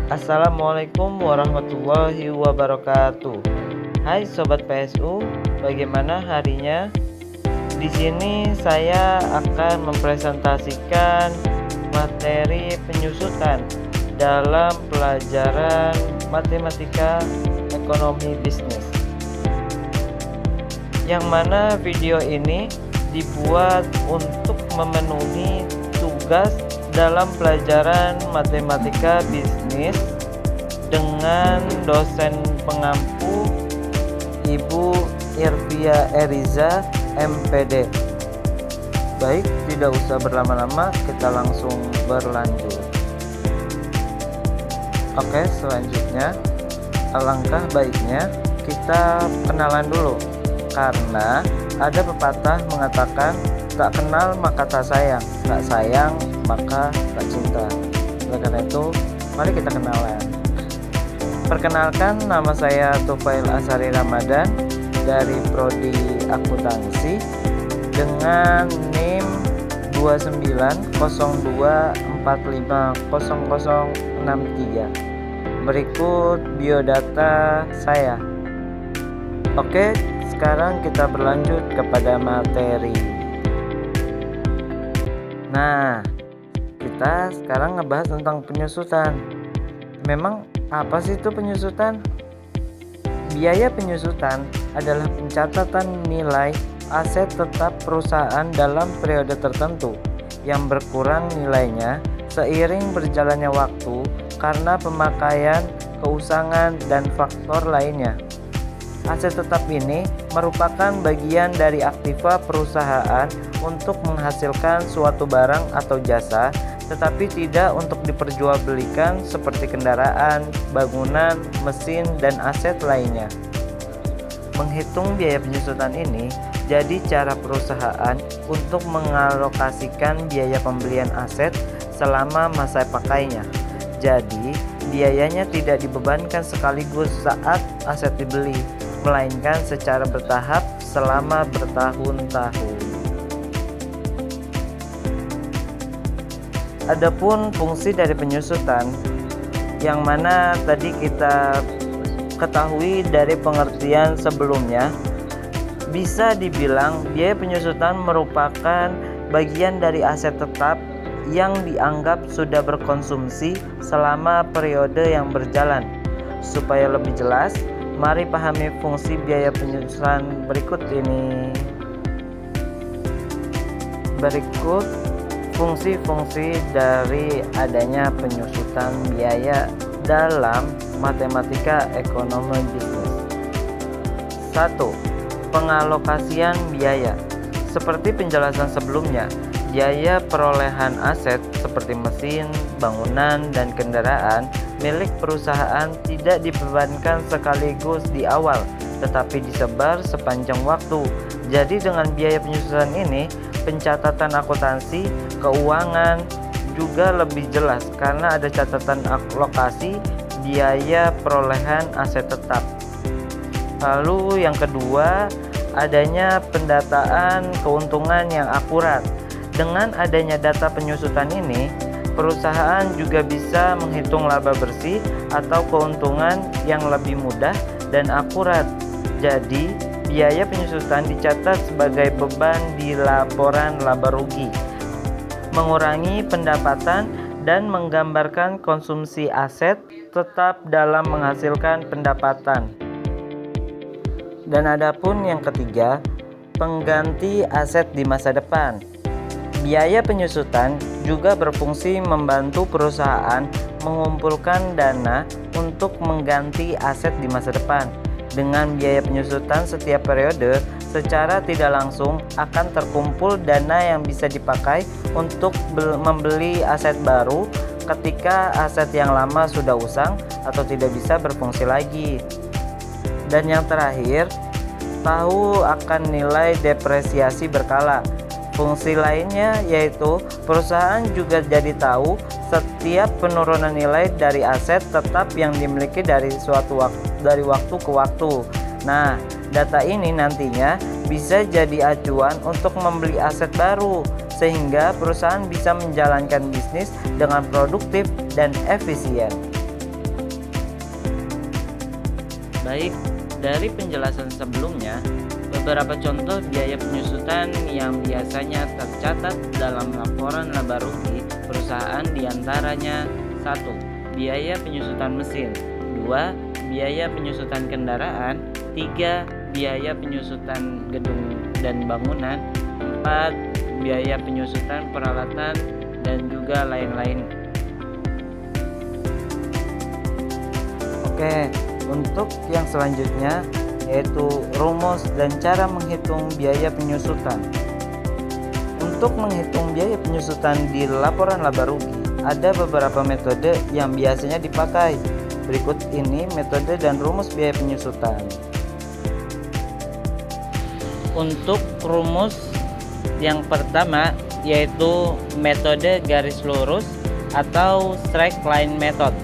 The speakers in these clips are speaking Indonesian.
Assalamualaikum warahmatullahi wabarakatuh. Hai sobat PSU, bagaimana harinya? Di sini saya akan mempresentasikan materi penyusutan dalam pelajaran matematika ekonomi bisnis. Yang mana video ini dibuat untuk memenuhi tugas dalam pelajaran matematika bisnis dengan dosen pengampu Ibu Irvia Eriza MPD. Baik, tidak usah berlama-lama, kita langsung berlanjut. Oke, selanjutnya alangkah baiknya kita kenalan dulu, karena ada pepatah mengatakan tak kenal maka tak sayang, tak sayang maka tak cinta. Oleh karena itu, mari kita kenalan. Perkenalkan, nama saya Tufail Asari Ramadan dari Prodi Akuntansi dengan NIM 2902450063. Berikut biodata saya. Oke, sekarang kita berlanjut kepada materi. Nah, kita sekarang ngebahas tentang penyusutan. Memang apa sih itu penyusutan? Biaya penyusutan adalah pencatatan nilai aset tetap perusahaan dalam periode tertentu yang berkurang nilainya seiring berjalannya waktu karena pemakaian, keusangan, dan faktor lainnya. Aset tetap ini merupakan bagian dari aktiva perusahaan untuk menghasilkan suatu barang atau jasa, tetapi tidak untuk diperjualbelikan seperti kendaraan, bangunan, mesin, dan aset lainnya. Menghitung biaya penyusutan ini jadi cara perusahaan untuk mengalokasikan biaya pembelian aset selama masa pakainya. Jadi, biayanya tidak dibebankan sekaligus saat aset dibeli, melainkan secara bertahap selama bertahun-tahun. Adapun fungsi dari penyusutan, yang mana tadi kita ketahui dari pengertian sebelumnya, bisa dibilang biaya penyusutan merupakan bagian dari aset tetap yang dianggap sudah berkonsumsi selama periode yang berjalan. Supaya lebih jelas, mari pahami fungsi biaya penyusutan berikut ini. Berikut fungsi-fungsi dari adanya penyusutan biaya dalam matematika ekonomi bisnis. 1. Pengalokasian biaya. Seperti penjelasan sebelumnya, biaya perolehan aset seperti mesin, bangunan, dan kendaraan milik perusahaan tidak dibebankan sekaligus di awal, tetapi disebar sepanjang waktu. Jadi dengan biaya penyusutan ini, pencatatan akuntansi keuangan juga lebih jelas karena ada catatan alokasi biaya perolehan aset tetap. Lalu yang kedua, adanya pendataan keuntungan yang akurat. Dengan adanya data penyusutan ini, perusahaan juga bisa menghitung laba bersih atau keuntungan yang lebih mudah dan akurat. Jadi, biaya penyusutan dicatat sebagai beban di laporan laba rugi, mengurangi pendapatan dan menggambarkan konsumsi aset tetap dalam menghasilkan pendapatan. Dan adapun yang ketiga, pengganti aset di masa depan. Biaya penyusutan juga berfungsi membantu perusahaan mengumpulkan dana untuk mengganti aset di masa depan. Dengan biaya penyusutan setiap periode, secara tidak langsung akan terkumpul dana yang bisa dipakai untuk membeli aset baru ketika aset yang lama sudah usang atau tidak bisa berfungsi lagi. Dan yang terakhir, tahu akan nilai depresiasi berkala. Fungsi lainnya yaitu perusahaan juga jadi tahu setiap penurunan nilai dari aset tetap yang dimiliki dari waktu ke waktu. Nah, data ini nantinya bisa jadi acuan untuk membeli aset baru, sehingga perusahaan bisa menjalankan bisnis dengan produktif dan efisien. Baik, dari penjelasan sebelumnya, beberapa contoh biaya penyusutan yang biasanya tercatat dalam laporan laba rugi perusahaan diantaranya: 1. Biaya penyusutan mesin. 2. Biaya penyusutan kendaraan. 3. Biaya penyusutan gedung dan bangunan. 4. Biaya penyusutan peralatan dan juga lain-lain. Oke, untuk yang selanjutnya yaitu rumus dan cara menghitung biaya penyusutan. Untuk menghitung biaya penyusutan di laporan laba rugi, ada beberapa metode yang biasanya dipakai. Berikut ini metode dan rumus biaya penyusutan. Untuk rumus yang pertama yaitu metode garis lurus atau straight line method.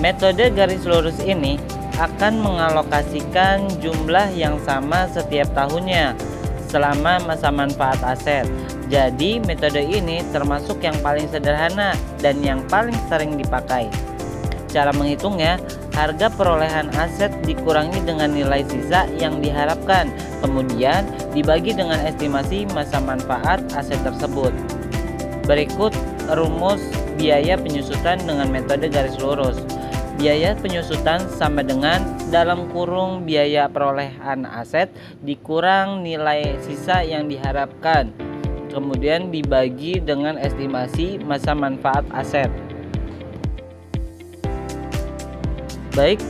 Metode garis lurus ini akan mengalokasikan jumlah yang sama setiap tahunnya selama masa manfaat aset. Jadi metode ini termasuk yang paling sederhana dan yang paling sering dipakai. Cara menghitungnya, harga perolehan aset dikurangi dengan nilai sisa yang diharapkan, kemudian dibagi dengan estimasi masa manfaat aset tersebut. Berikut rumus biaya penyusutan dengan metode garis lurus. Biaya penyusutan sama dengan dalam kurung biaya perolehan aset dikurang nilai sisa yang diharapkan, kemudian dibagi dengan estimasi masa manfaat aset. Baik,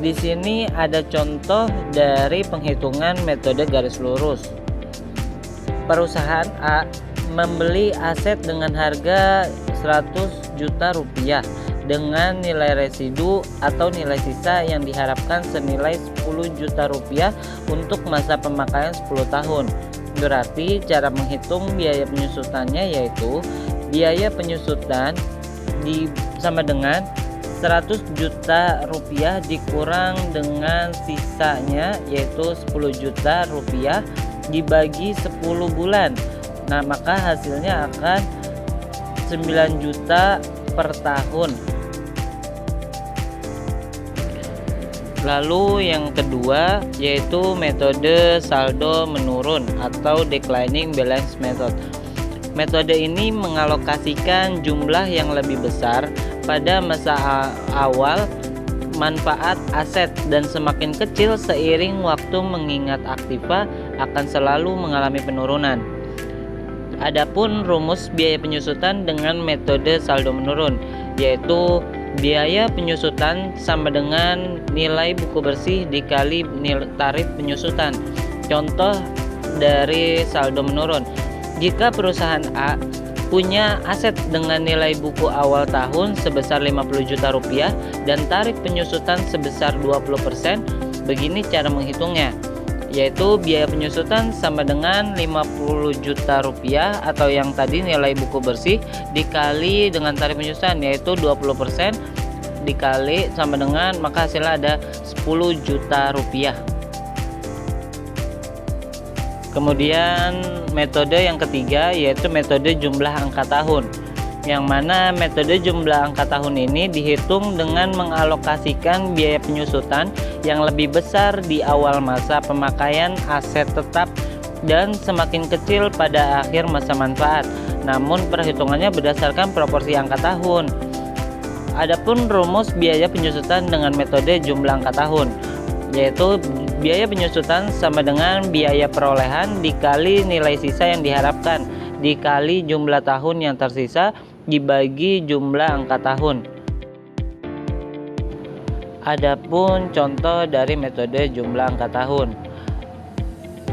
di sini ada contoh dari penghitungan metode garis lurus. Perusahaan A membeli aset dengan harga 100 juta rupiah dengan nilai residu atau nilai sisa yang diharapkan senilai 10 juta rupiah untuk masa pemakaian 10 tahun. Berarti cara menghitung biaya penyusutannya yaitu biaya penyusutan sama dengan 100 juta rupiah dikurang dengan sisanya yaitu 10 juta rupiah dibagi 10 bulan. Nah, maka hasilnya akan 9 juta per tahun. Lalu yang kedua yaitu metode saldo menurun atau declining balance method. Metode ini mengalokasikan jumlah yang lebih besar pada masa awal manfaat aset dan semakin kecil seiring waktu, mengingat aktiva akan selalu mengalami penurunan. Adapun rumus biaya penyusutan dengan metode saldo menurun yaitu biaya penyusutan sama dengan nilai buku bersih dikali tarif penyusutan. Contoh dari saldo menurun, jika perusahaan A punya aset dengan nilai buku awal tahun sebesar 50 juta rupiah dan tarif penyusutan sebesar 20%, begini cara menghitungnya, yaitu biaya penyusutan sama dengan 50 juta rupiah atau yang tadi nilai buku bersih dikali dengan tarif penyusutan yaitu 20% dikali sama dengan, maka hasilnya ada 10 juta rupiah. Kemudian metode yang ketiga yaitu metode jumlah angka tahun, yang mana metode jumlah angka tahun ini dihitung dengan mengalokasikan biaya penyusutan yang lebih besar di awal masa pemakaian aset tetap dan semakin kecil pada akhir masa manfaat. Namun perhitungannya berdasarkan proporsi angka tahun. Adapun rumus biaya penyusutan dengan metode jumlah angka tahun yaitu biaya penyusutan sama dengan biaya perolehan dikali nilai sisa yang diharapkan dikali jumlah tahun yang tersisa dibagi jumlah angka tahun. Adapun contoh dari metode jumlah angka tahun.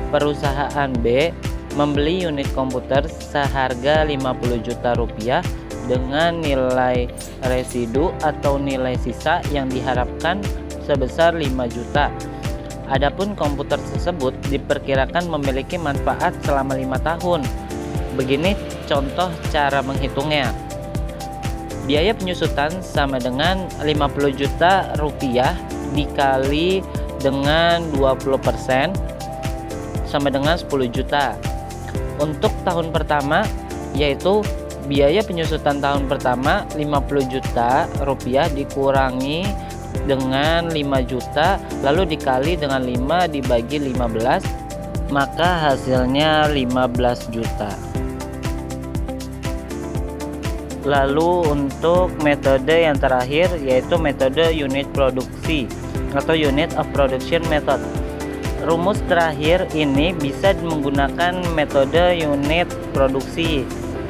Perusahaan B membeli unit komputer seharga 50 juta rupiah dengan nilai residu atau nilai sisa yang diharapkan sebesar 5 juta. Adapun komputer tersebut diperkirakan memiliki manfaat selama 5 tahun. Begini contoh cara menghitungnya. Biaya penyusutan sama dengan 50 juta rupiah dikali dengan 20% sama dengan 10 juta. Untuk tahun pertama yaitu biaya penyusutan tahun pertama 50 juta rupiah dikurangi dengan 5 juta, lalu dikali dengan 5 dibagi 15, maka hasilnya 15 juta. Lalu untuk metode yang terakhir yaitu metode unit produksi atau unit of production method. Rumus terakhir ini bisa menggunakan metode unit produksi,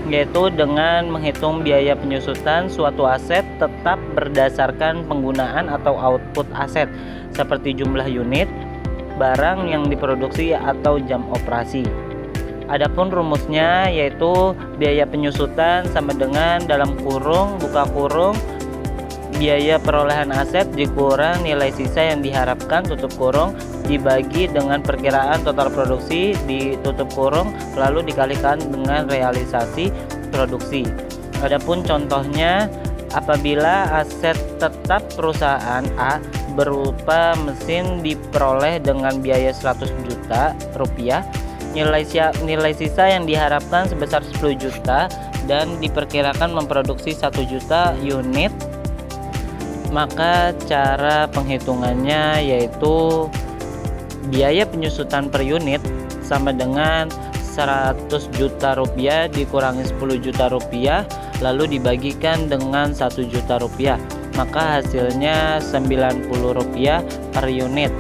yaitu dengan menghitung biaya penyusutan suatu aset tetap berdasarkan penggunaan atau output aset seperti jumlah unit barang yang diproduksi atau jam operasi. Adapun rumusnya yaitu biaya penyusutan sama dengan dalam kurung buka kurung biaya perolehan aset dikurang nilai sisa yang diharapkan tutup kurung dibagi dengan perkiraan total produksi ditutup kurung lalu dikalikan dengan realisasi produksi. Adapun contohnya, apabila aset tetap perusahaan A berupa mesin diperoleh dengan biaya 100 juta rupiah, nilai sisa yang diharapkan sebesar 10 juta dan diperkirakan memproduksi 1 juta unit, maka cara penghitungannya yaitu biaya penyusutan per unit sama dengan 100 juta rupiah dikurangi 10 juta rupiah lalu dibagikan dengan 1 juta rupiah, maka hasilnya 90 rupiah per unit.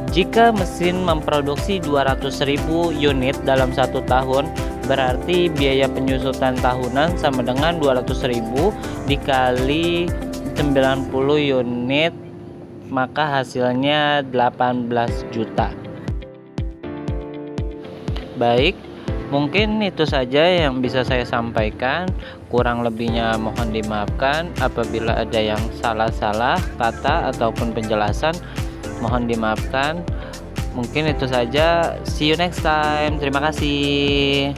Jika mesin memproduksi 200.000 unit dalam 1 tahun, berarti biaya penyusutan tahunan sama dengan 200.000 dikali 90 unit, maka hasilnya 18 juta. Baik, mungkin itu saja yang bisa saya sampaikan. Kurang lebihnya mohon dimaafkan. Apabila ada yang salah-salah kata ataupun penjelasan, mohon dimaafkan. Mungkin itu saja. See you next time. Terima kasih.